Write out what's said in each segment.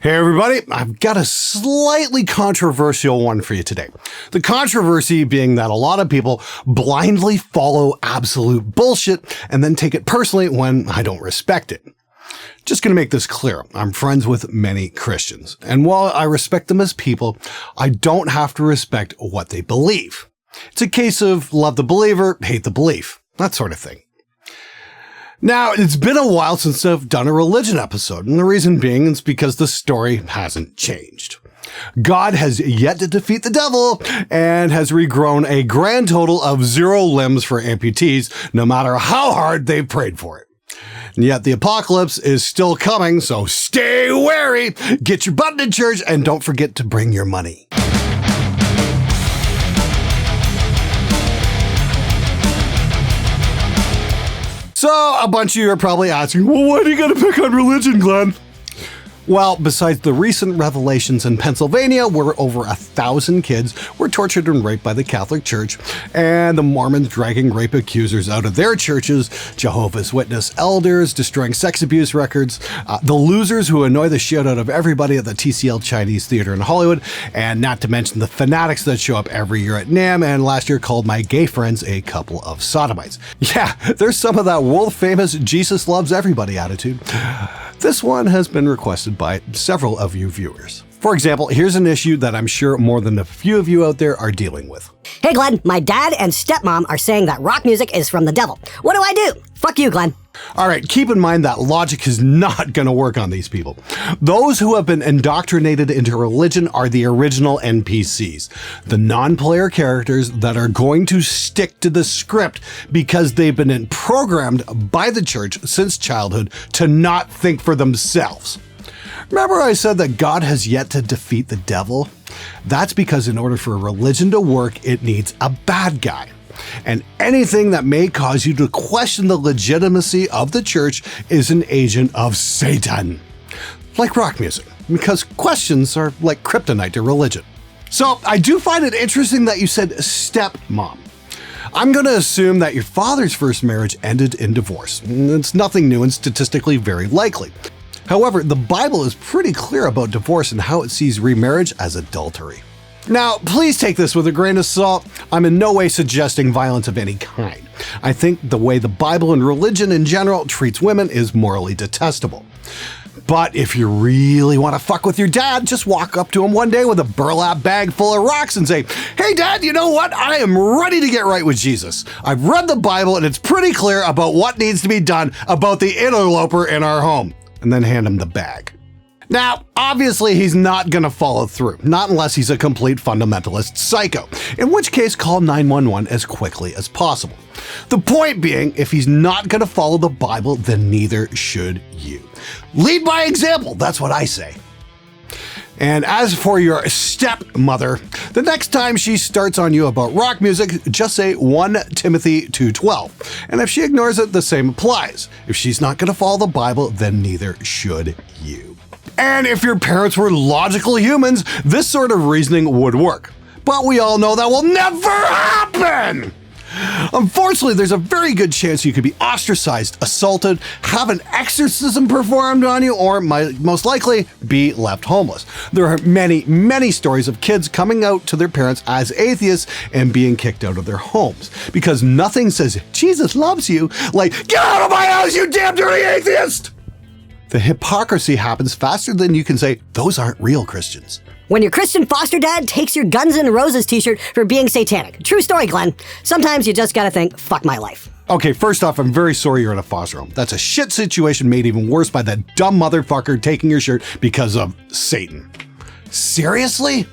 Hey everybody, I've got a slightly controversial one for you today. The controversy being that a lot of people blindly follow absolute bullshit and then take it personally when I don't respect it. Just going to make this clear. I'm friends with many Christians, and while I respect them as people, I don't have to respect what they believe. It's a case of love the believer, hate the belief, that sort of thing. Now, it's been a while since I've done a religion episode, and the reason being is because the story hasn't changed. God has yet to defeat the devil and has regrown a grand total of 0 limbs for amputees, no matter how hard they've prayed for it. And yet the apocalypse is still coming, so stay wary, get your butt in church, and don't forget to bring your money. So, a bunch of you are probably asking, well, why do you gotta pick on religion, Glenn? Well, besides the recent revelations in Pennsylvania, where over 1,000 kids were tortured and raped by the Catholic Church, and the Mormons dragging rape accusers out of their churches, Jehovah's Witness elders destroying sex abuse records, the losers who annoy the shit out of everybody at the TCL Chinese Theater in Hollywood, and not to mention the fanatics that show up every year at NAMM and last year called my gay friends a couple of sodomites. Yeah, there's some of that world-famous Jesus loves everybody attitude. This one has been requested by several of you viewers. For example, here's an issue that I'm sure more than a few of you out there are dealing with. Hey Glenn, my dad and stepmom are saying that rock music is from the devil. What do I do? Fuck you, Glenn. All right, keep in mind that logic is not going to work on these people. Those who have been indoctrinated into religion are the original NPCs, the non-player characters that are going to stick to the script because they've been programmed by the church since childhood to not think for themselves. Remember I said that God has yet to defeat the devil? That's because in order for a religion to work, it needs a bad guy. And anything that may cause you to question the legitimacy of the church is an agent of Satan. Like rock music, because questions are like kryptonite to religion. So I do find it interesting that you said stepmom. I'm going to assume that your father's first marriage ended in divorce. It's nothing new and statistically very likely. However, the Bible is pretty clear about divorce and how it sees remarriage as adultery. Now, please take this with a grain of salt. I'm in no way suggesting violence of any kind. I think the way the Bible and religion in general treats women is morally detestable. But if you really want to fuck with your dad, just walk up to him one day with a burlap bag full of rocks and say, hey dad, you know what? I am ready to get right with Jesus. I've read the Bible and it's pretty clear about what needs to be done about the interloper in our home. And then hand him the bag. Now, obviously he's not going to follow through, not unless he's a complete fundamentalist psycho, in which case call 911 as quickly as possible. The point being, if he's not going to follow the Bible, then neither should you. Lead by example, that's what I say. And as for your stepmother, the next time she starts on you about rock music, just say 1 Timothy 2:12. And if she ignores it, the same applies. If she's not going to follow the Bible, then neither should you. And if your parents were logical humans, this sort of reasoning would work. But we all know that will never happen! Unfortunately, there's a very good chance you could be ostracized, assaulted, have an exorcism performed on you, or most likely be left homeless. There are many, many stories of kids coming out to their parents as atheists and being kicked out of their homes because nothing says Jesus loves you like, get out of my house, you damn dirty atheist! The hypocrisy happens faster than you can say, those aren't real Christians. When your Christian foster dad takes your Guns N' Roses t-shirt for being satanic. True story, Glenn. Sometimes you just gotta think, fuck my life. Okay, first off, I'm very sorry you're in a foster home. That's a shit situation made even worse by that dumb motherfucker taking your shirt because of Satan. Seriously?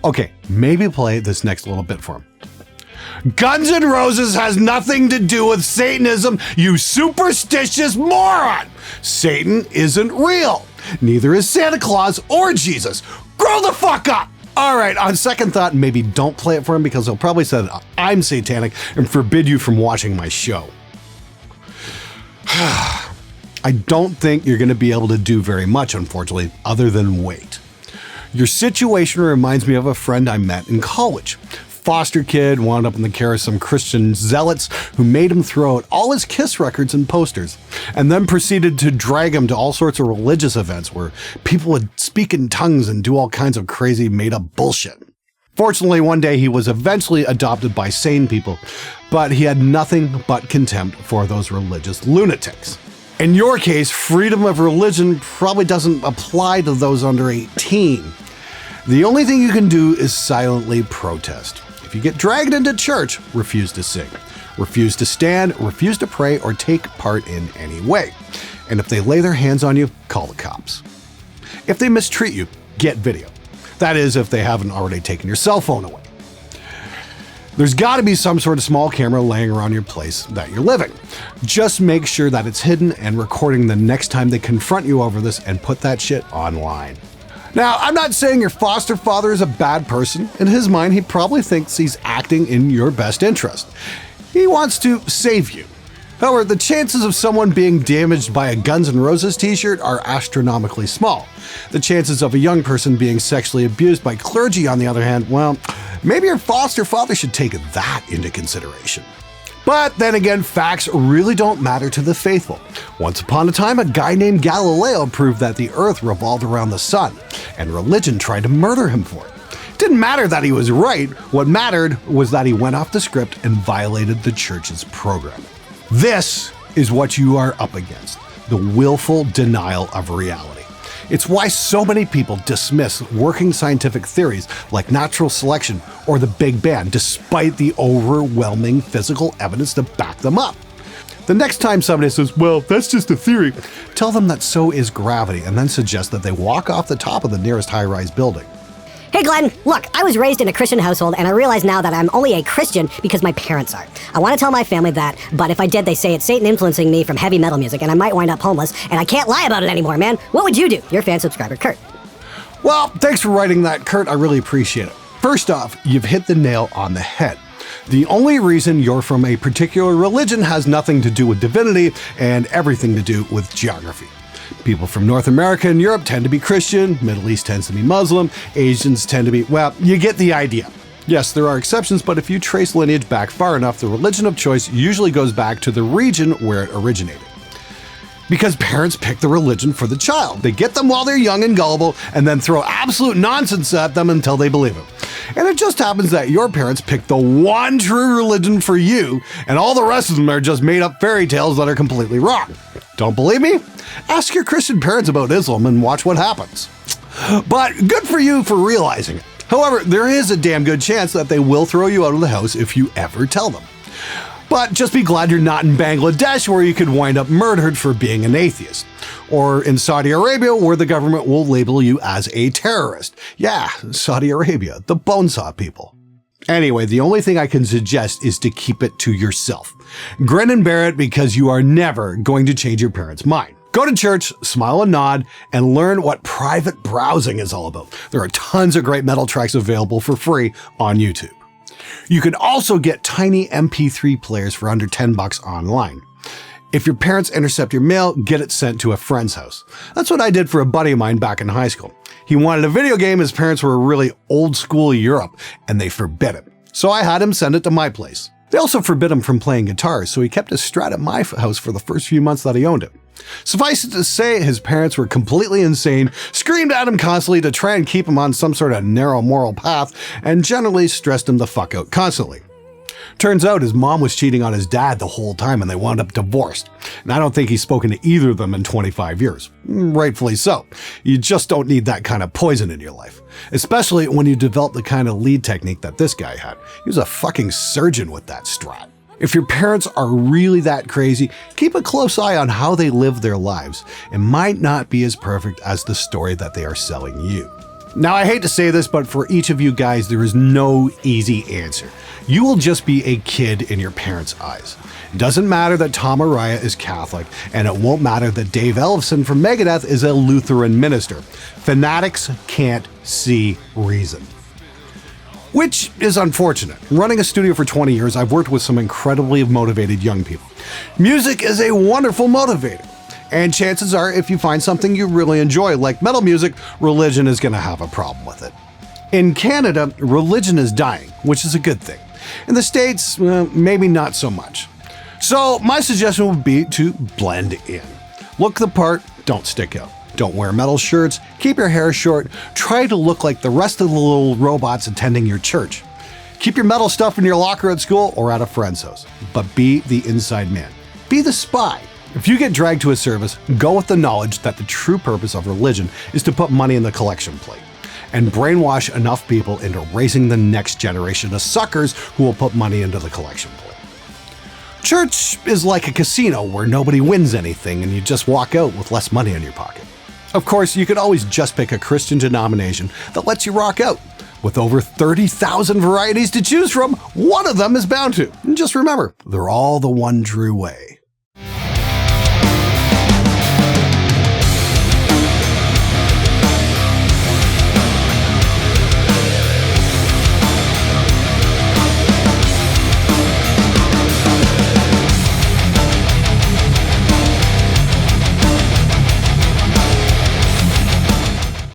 Okay, maybe play this next little bit for him. Guns N' Roses has nothing to do with Satanism, you superstitious moron! Satan isn't real. Neither is Santa Claus or Jesus. Grow the fuck up! All right, on second thought, maybe don't play it for him because he'll probably say that I'm satanic and forbid you from watching my show. I don't think you're going to be able to do very much, unfortunately, other than wait. Your situation reminds me of a friend I met in college. foster kid, wound up in the care of some Christian zealots who made him throw out all his Kiss records and posters, and then proceeded to drag him to all sorts of religious events where people would speak in tongues and do all kinds of crazy made-up bullshit. Fortunately, one day he was eventually adopted by sane people, but he had nothing but contempt for those religious lunatics. In your case, freedom of religion probably doesn't apply to those under 18. The only thing you can do is silently protest. If you get dragged into church, refuse to sing, refuse to stand, refuse to pray, or take part in any way. And if they lay their hands on you, call the cops. If they mistreat you, get video. That is, if they haven't already taken your cell phone away. There's got to be some sort of small camera laying around your place that you're living. Just make sure that it's hidden and recording the next time they confront you over this, and put that shit online. Now, I'm not saying your foster father is a bad person. In his mind, he probably thinks he's acting in your best interest. He wants to save you. However, the chances of someone being damaged by a Guns N' Roses t-shirt are astronomically small. The chances of a young person being sexually abused by clergy, on the other hand, well, maybe your foster father should take that into consideration. But then again, facts really don't matter to the faithful. Once upon a time, a guy named Galileo proved that the earth revolved around the sun, and religion tried to murder him for it. It didn't matter that he was right. What mattered was that he went off the script and violated the church's program. This is what you are up against: the willful denial of reality. It's why so many people dismiss working scientific theories like natural selection or the Big Bang, despite the overwhelming physical evidence to back them up. The next time somebody says, well, that's just a theory, tell them that so is gravity, and then suggest that they walk off the top of the nearest high-rise building. Hey Glenn, look, I was raised in a Christian household, and I realize now that I'm only a Christian because my parents are. I want to tell my family that, but if I did, they say it's Satan influencing me from heavy metal music, and I might wind up homeless, and I can't lie about it anymore, man. What would you do? Your fan subscriber, Kurt. Well, thanks for writing that, Kurt. I really appreciate it. First off, you've hit the nail on the head. The only reason you're from a particular religion has nothing to do with divinity and everything to do with geography. People from North America and Europe tend to be Christian, Middle East tends to be Muslim, Asians tend to be, well, you get the idea. Yes, there are exceptions, but if you trace lineage back far enough, the religion of choice usually goes back to the region where it originated. Because parents pick the religion for the child. They get them while they're young and gullible, and then throw absolute nonsense at them until they believe it. And it just happens that your parents picked the one true religion for you, and all the rest of them are just made up fairy tales that are completely wrong. Don't believe me? Ask your Christian parents about Islam and watch what happens. But good for you for realizing it. However, there is a damn good chance that they will throw you out of the house if you ever tell them. But just be glad you're not in Bangladesh, where you could wind up murdered for being an atheist. Or in Saudi Arabia, where the government will label you as a terrorist. Yeah, Saudi Arabia, the bonesaw people. Anyway, the only thing I can suggest is to keep it to yourself. Grin and bear it, because you are never going to change your parents' mind. Go to church, smile and nod, and learn what private browsing is all about. There are tons of great metal tracks available for free on YouTube. You can also get tiny MP3 players for under $10 online. If your parents intercept your mail, get it sent to a friend's house. That's what I did for a buddy of mine back in high school. He wanted a video game. His parents were really old school Europe, and they forbid it. So I had him send it to my place. They also forbid him from playing guitar, so he kept his Strat at my house for the first few months that he owned it. Suffice it to say, his parents were completely insane, screamed at him constantly to try and keep him on some sort of narrow moral path, and generally stressed him the fuck out constantly. Turns out his mom was cheating on his dad the whole time, and they wound up divorced. And I don't think he's spoken to either of them in 25 years. Rightfully so. You just don't need that kind of poison in your life. Especially when you develop the kind of lead technique that this guy had. He was a fucking surgeon with that Strat. If your parents are really that crazy, keep a close eye on how they live their lives. It might not be as perfect as the story that they are selling you. Now, I hate to say this, but for each of you guys, there is no easy answer. You will just be a kid in your parents' eyes. It doesn't matter that Tom Araya is Catholic, and it won't matter that Dave Ellefson from Megadeth is a Lutheran minister. Fanatics can't see reason. Which is unfortunate. Running a studio for 20 years, I've worked with some incredibly motivated young people. Music is a wonderful motivator. And chances are, if you find something you really enjoy, like metal music, religion is going to have a problem with it. In Canada, religion is dying, which is a good thing. In the States, maybe not so much. So my suggestion would be to blend in. Look the part, don't stick out. Don't wear metal shirts, keep your hair short, try to look like the rest of the little robots attending your church. Keep your metal stuff in your locker at school or at a friend's house, but be the inside man. Be the spy. If you get dragged to a service, go with the knowledge that the true purpose of religion is to put money in the collection plate and brainwash enough people into raising the next generation of suckers who will put money into the collection plate. Church is like a casino where nobody wins anything and you just walk out with less money in your pocket. Of course, you could always just pick a Christian denomination that lets you rock out. With over 30,000 varieties to choose from, one of them is bound to. And just remember, they're all the one true way.